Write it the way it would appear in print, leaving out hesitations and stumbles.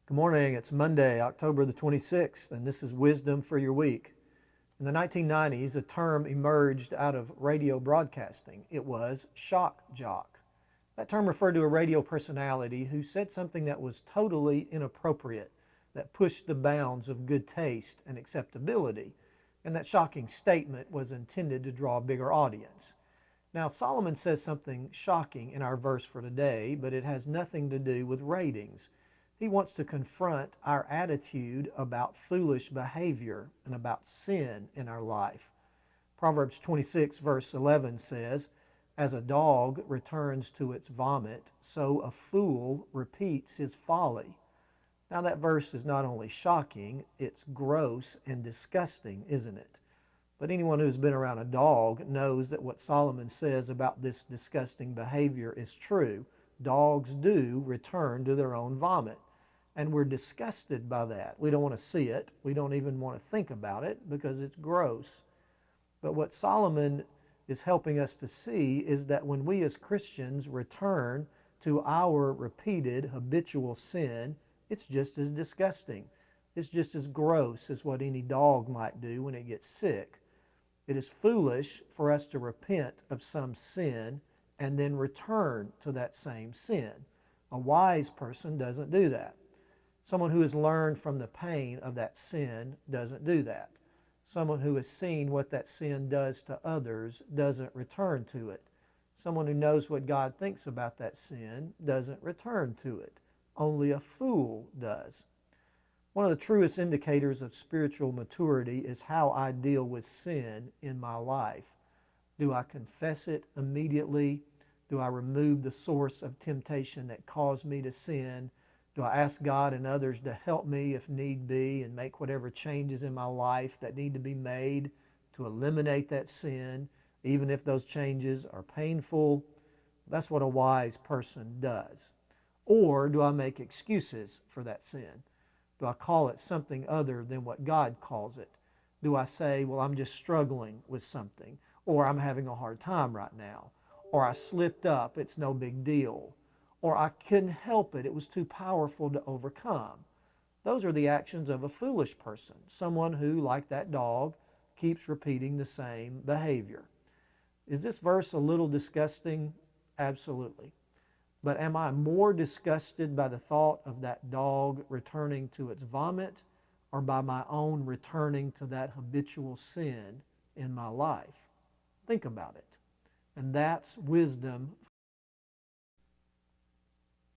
Good morning. It's Monday, October the 26th, and this is Wisdom for Your Week. In the 1990s, a term emerged out of radio broadcasting. It was shock jock. That term referred to a radio personality who said something that was totally inappropriate, that pushed the bounds of good taste and acceptability, and that shocking statement was intended to draw a bigger audience. Now, Solomon says something shocking in our verse for today, but it has nothing to do with ratings. He wants to confront our attitude about foolish behavior and about sin in our life. Proverbs 26 verse 11 says, "As a dog returns to its vomit, so a fool repeats his folly." Now that verse is not only shocking, it's gross and disgusting, isn't it? But anyone who's been around a dog knows that what Solomon says about this disgusting behavior is true. Dogs do return to their own vomit. And we're disgusted by that. We don't want to see it. We don't even want to think about it because it's gross. But what Solomon is helping us to see is that when we as Christians return to our repeated habitual sin, it's just as disgusting. It's just as gross as what any dog might do when it gets sick. It is foolish for us to repent of some sin and then return to that same sin. A wise person doesn't do that. Someone who has learned from the pain of that sin doesn't do that. Someone who has seen what that sin does to others doesn't return to it. Someone who knows what God thinks about that sin doesn't return to it. Only a fool does. One of the truest indicators of spiritual maturity is how I deal with sin in my life. Do I confess it immediately? Do I remove the source of temptation that caused me to sin? Do I ask God and others to help me if need be and make whatever changes in my life that need to be made to eliminate that sin, even if those changes are painful? That's what a wise person does. Or do I make excuses for that sin? Do I call it something other than what God calls it? Do I say, well, I'm just struggling with something, or I'm having a hard time right now, or I slipped up, it's no big deal, or I couldn't help it, it was too powerful to overcome? Those are the actions of a foolish person, someone who, like that dog, keeps repeating the same behavior. Is this verse a little disgusting? Absolutely. But am I more disgusted by the thought of that dog returning to its vomit, or by my own returning to that habitual sin in my life? Think about it. And that's wisdom